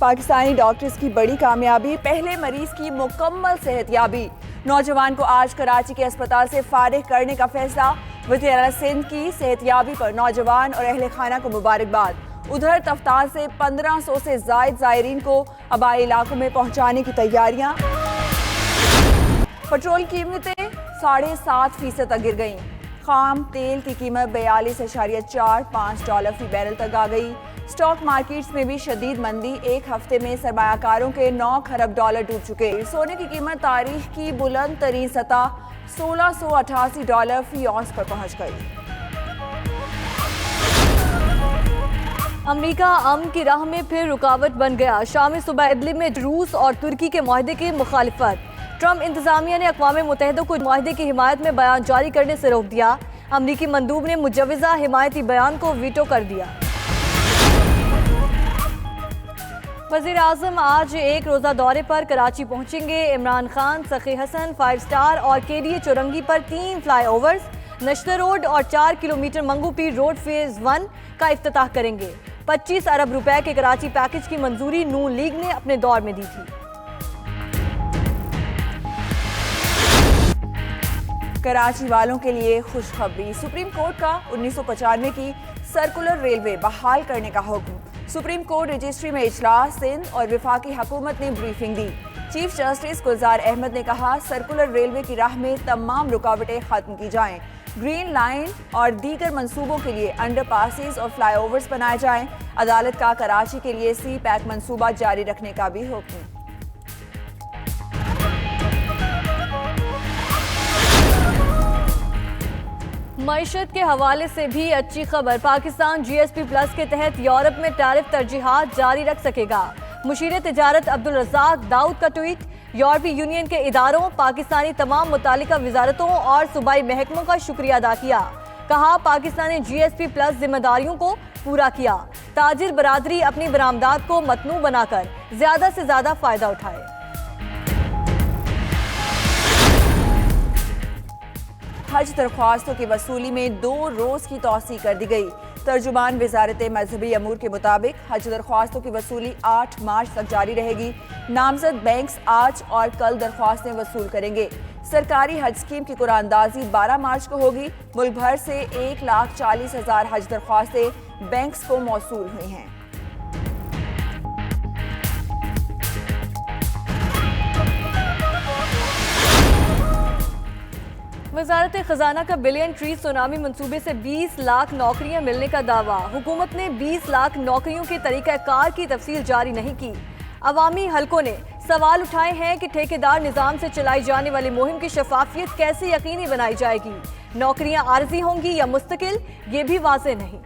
Pakistani doctors کی بڑی کامیابی، پہلے مریض کی مکمل صحت یابی۔ نوجوان کو آج کراچی کے اسپتال سے فارغ کرنے کا فیصلہ، وزیر اعلیٰ سندھ کی صحت یابی پر نوجوان اور اہل خانہ کو مبارکباد۔ ادھر تفتان سے 1500 سے زائد زائرین کو آبائی علاقوں میں پہنچانے کی تیاریاں۔ پٹرول قیمتیں 7.5% تک گر گئیں۔ خام تیل کی قیمت $42.45 فی بیرل تک آ گئی۔ اسٹاک مارکیٹس میں بھی شدید مندی، ایک ہفتے میں سرمایہ کاروں کے $9 کھرب ڈوب چکے۔ سونے کی قیمت تاریخ کی بلند ترین سطح $1688 فی اونس پر پہنچ گئی۔ امریکہ امن کی راہ میں پھر رکاوٹ بن گیا۔ شامی صوبہ ادلب میں روس اور ترکی کے معاہدے کی مخالفت۔ ٹرمپ انتظامیہ نے اقوام متحدہ کو معاہدے کی حمایت میں بیان جاری کرنے سے روک دیا۔ امریکی مندوب نے مجوزہ حمایتی بیان کو ویٹو کر دیا۔ وزیر اعظم آج ایک روزہ دورے پر کراچی پہنچیں گے۔ عمران خان سخی حسن 5 اسٹار اور KDA چورنگی پر 3 فلائی اوورز، نشتر روڈ اور 4 کلومیٹر منگو پیر روڈ فیز 1 کا افتتاح کریں گے۔ 25 ارب روپے کے کراچی پیکج کی منظوری نون لیگ نے اپنے دور میں دی تھی۔ کراچی والوں کے لیے خوشخبری، سپریم کورٹ کا 1995 کی سرکولر ریلوے بحال کرنے کا حکم۔ سپریم کورٹ رجسٹری میں اجلاس، سندھ اور وفاقی حکومت نے بریفنگ دی۔ چیف جسٹس گلزار احمد نے کہا سرکولر ریلوے کی راہ میں تمام رکاوٹیں ختم کی جائیں، گرین لائن اور دیگر منصوبوں کے لیے انڈر پاسز اور فلائی اوورز بنائے جائیں۔ عدالت کا کراچی کے لیے سی پیک منصوبہ جاری رکھنے کا بھی حکم۔ معیشت کے حوالے سے بھی اچھی خبر، پاکستان GSP پلس کے تحت یورپ میں ٹیرف ترجیحات جاری رکھ سکے گا۔ مشیر تجارت عبدالرزاق داؤد کا ٹویٹ، یورپی یونین کے اداروں، پاکستانی تمام متعلقہ وزارتوں اور صوبائی محکموں کا شکریہ ادا کیا۔ کہا پاکستان نے GSP پلس ذمہ داریوں کو پورا کیا۔ تاجر برادری اپنی برآمدات کو متنوع بنا کر زیادہ سے زیادہ فائدہ اٹھائے۔ حج درخواستوں کی وصولی میں 2 روز کی توسیع کر دی گئی۔ ترجمان وزارت مذہبی امور کے مطابق حج درخواستوں کی وصولی 8 مارچ تک جاری رہے گی۔ نامزد بینکس آج اور کل درخواستیں وصول کریں گے۔ سرکاری حج اسکیم کی قرعہ اندازی 12 مارچ کو ہوگی۔ ملک بھر سے 1,40,000 حج درخواستیں بینکس کو موصول ہوئی ہیں۔ وزارت خزانہ کا بلین ٹری سونامی منصوبے سے 20 لاکھ نوکریاں ملنے کا دعویٰ۔ حکومت نے 20 لاکھ نوکریوں کے طریقہ کار کی تفصیل جاری نہیں کی۔ عوامی حلقوں نے سوال اٹھائے ہیں کہ ٹھیکیدار نظام سے چلائی جانے والی مہم کی شفافیت کیسے یقینی بنائی جائے گی؟ نوکریاں عارضی ہوں گی یا مستقل، یہ بھی واضح نہیں۔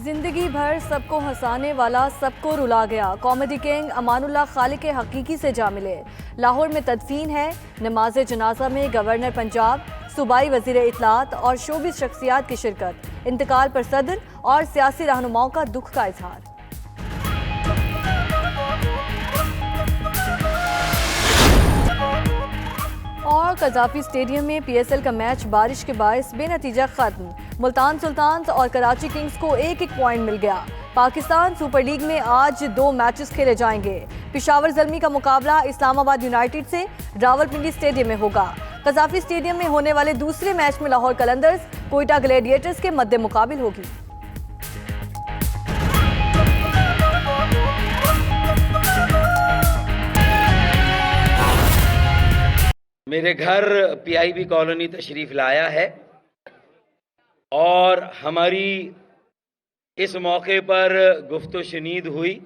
زندگی بھر سب کو ہنسانے والا سب کو رلا گیا، کامیڈی کنگ امان اللہ خالق حقیقی سے جا ملے۔ لاہور میں تدفین ہے۔ نماز جنازہ میں گورنر پنجاب، صوبائی وزیر اطلاعات اور شوبز شخصیات کی شرکت۔ انتقال پر صدر اور سیاسی رہنماؤں کا دکھ کا اظہار۔ اور قذافی اسٹیڈیم میں PSL کا میچ بارش کے باعث بے نتیجہ ختم۔ ملتان سلطانز اور کراچی کنگز کو 1-1 پوائنٹ مل گیا۔ پاکستان سپر لیگ میں آج 2 میچز کھیلے جائیں گے۔ پشاور زلمی کا مقابلہ اسلام آباد یونائیٹڈ سے راولپنڈی اسٹیڈیم میں ہوگا۔ قذافی اسٹیڈیم میں ہونے والے دوسرے میچ میں لاہور قلندرز کوئٹہ گلیڈیٹرز کے مد مقابل ہوگی۔ میرے گھر PIB کالونی تشریف لایا ہے اور ہماری اس موقع پر گفت و شنید ہوئی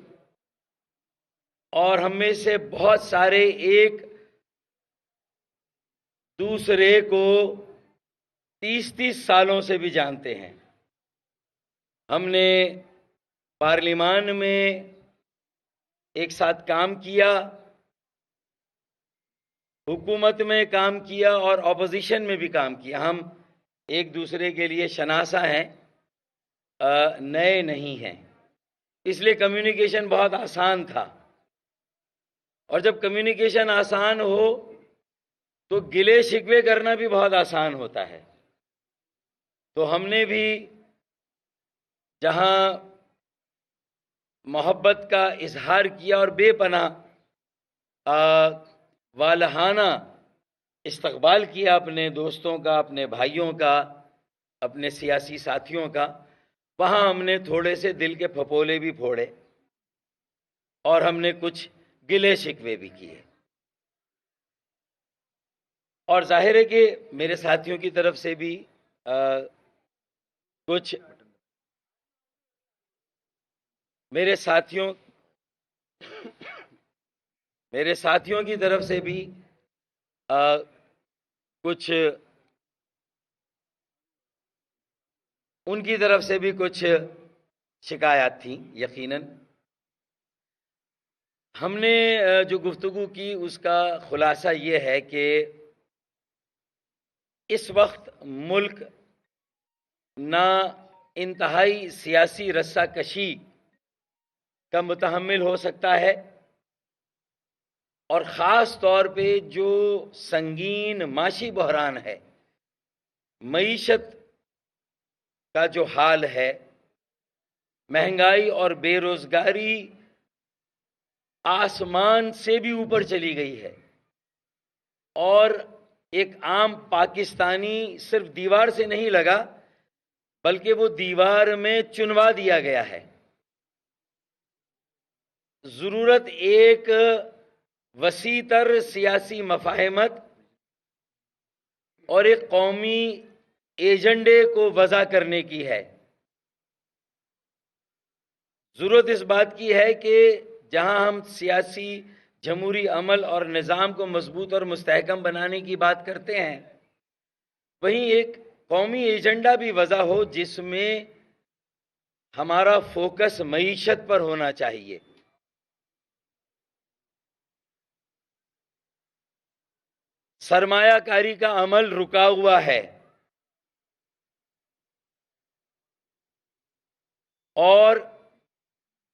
اور ہم میں سے بہت سارے ایک دوسرے کو 30 سالوں سے بھی جانتے ہیں۔ ہم نے پارلیمان میں ایک ساتھ کام کیا، حکومت میں کام کیا اور اپوزیشن میں بھی کام کیا۔ ہم ایک دوسرے کے لیے شناسہ ہیں، نئے نہیں ہیں، اس لیے کمیونیکیشن بہت آسان تھا۔ اور جب کمیونیکیشن آسان ہو تو گلے شکوے کرنا بھی بہت آسان ہوتا ہے۔ تو ہم نے بھی جہاں محبت کا اظہار کیا اور بے پناہ والہانہ استقبال کیا اپنے دوستوں کا، اپنے بھائیوں کا، اپنے سیاسی ساتھیوں کا، وہاں ہم نے تھوڑے سے دل کے پھپولے بھی پھوڑے اور ہم نے کچھ گلے شکوے بھی کیے. اور ظاہر ہے کہ میرے ساتھیوں کی طرف سے بھی کچھ میرے ساتھیوں کی طرف سے بھی کچھ ان کی طرف سے بھی کچھ شکایات تھیں. یقیناً ہم نے جو گفتگو کی اس کا خلاصہ یہ ہے کہ اس وقت ملک نہ انتہائی سیاسی رسہ کشی کا متحمل ہو سکتا ہے، اور خاص طور پہ جو سنگین معاشی بحران ہے، معیشت کا جو حال ہے، مہنگائی اور بے روزگاری آسمان سے بھی اوپر چلی گئی ہے، اور ایک عام پاکستانی صرف دیوار سے نہیں لگا بلکہ وہ دیوار میں چنوا دیا گیا ہے. ضرورت ایک وسیع تر سیاسی مفاہمت اور ایک قومی ایجنڈے کو وضع کرنے کی ہے. ضرورت اس بات کی ہے کہ جہاں ہم سیاسی جمہوری عمل اور نظام کو مضبوط اور مستحکم بنانے کی بات کرتے ہیں، وہیں ایک قومی ایجنڈا بھی وضع ہو جس میں ہمارا فوکس معیشت پر ہونا چاہیے. سرمایہ کاری کا عمل رکا ہوا ہے اور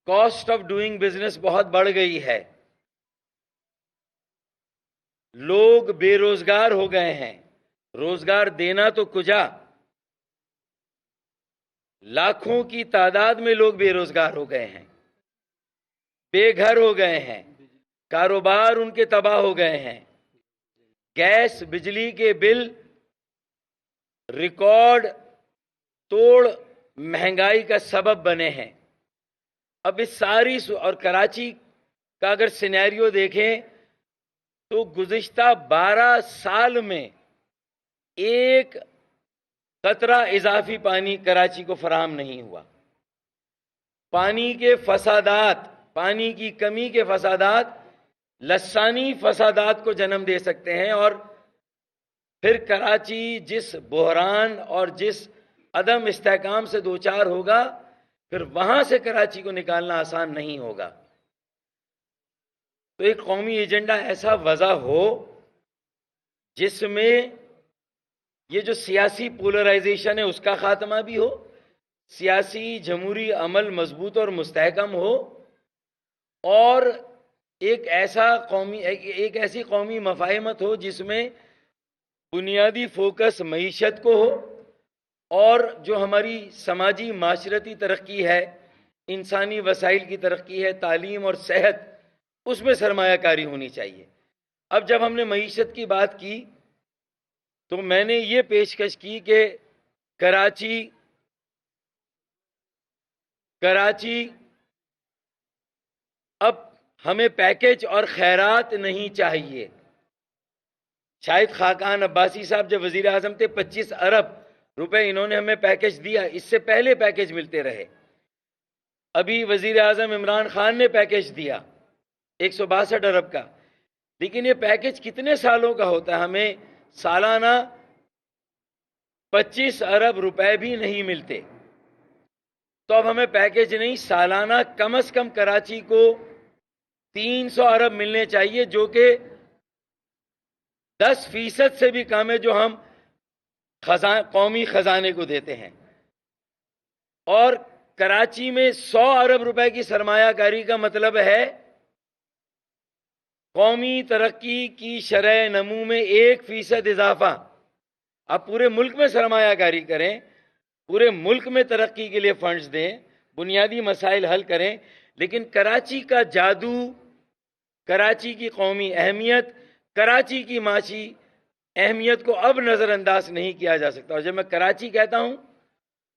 کاسٹ آف ڈوئنگ بزنس بہت بڑھ گئی ہے. لوگ بے روزگار ہو گئے ہیں. روزگار دینا تو کجا، لاکھوں کی تعداد میں لوگ بے روزگار ہو گئے ہیں، بے گھر ہو گئے ہیں، کاروبار ان کے تباہ ہو گئے ہیں. گیس بجلی کے بل ریکارڈ توڑ مہنگائی کا سبب بنے ہیں. اب اس ساری اور کراچی کا اگر سینیریو دیکھیں تو گزشتہ 12 سال میں ایک قطرہ اضافی پانی کراچی کو فراہم نہیں ہوا. پانی کے فسادات، پانی کی کمی کے فسادات لسانی فسادات کو جنم دے سکتے ہیں، اور پھر کراچی جس بحران اور جس عدم استحکام سے دوچار ہوگا، پھر وہاں سے کراچی کو نکالنا آسان نہیں ہوگا. تو ایک قومی ایجنڈا ایسا وضع ہو جس میں یہ جو سیاسی پولرائزیشن ہے اس کا خاتمہ بھی ہو، سیاسی جمہوری عمل مضبوط اور مستحکم ہو، اور ایک ایسی قومی مفاہمت ہو جس میں بنیادی فوکس معیشت کو ہو، اور جو ہماری سماجی معاشرتی ترقی ہے، انسانی وسائل کی ترقی ہے، تعلیم اور صحت، اس میں سرمایہ کاری ہونی چاہیے. اب جب ہم نے معیشت کی بات کی تو میں نے یہ پیشکش کی کہ کراچی اب ہمیں پیکج اور خیرات نہیں چاہیے. شاہد خاقان عباسی صاحب جب وزیر اعظم تھے 25 ارب روپے انہوں نے ہمیں پیکج دیا. اس سے پہلے پیکج ملتے رہے. ابھی وزیر اعظم عمران خان نے پیکج دیا 162 ارب کا. لیکن یہ پیکج کتنے سالوں کا ہوتا ہے؟ ہمیں سالانہ 25 ارب روپے بھی نہیں ملتے. تو اب ہمیں پیکج نہیں، سالانہ کم از کم کراچی کو 300 ارب ملنے چاہیے، جو کہ 10% سے بھی کم ہے جو ہم قومی خزانے کو دیتے ہیں. اور کراچی میں 100 ارب روپے کی سرمایہ کاری کا مطلب ہے قومی ترقی کی شرح نمو میں 1% اضافہ. آپ پورے ملک میں سرمایہ کاری کریں پورے ملک میں ترقی کے لیے فنڈز دیں، بنیادی مسائل حل کریں، لیکن کراچی کا جادو، کراچی کی قومی اہمیت، کراچی کی معاشی اہمیت کو اب نظر انداز نہیں کیا جا سکتا. اور جب میں کراچی کہتا ہوں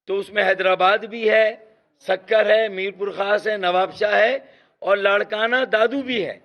تو اس میں حیدرآباد بھی ہے، سکر ہے، میر پور خاص ہے، نواب شاہ ہے اور لاڑکانہ دادو بھی ہے.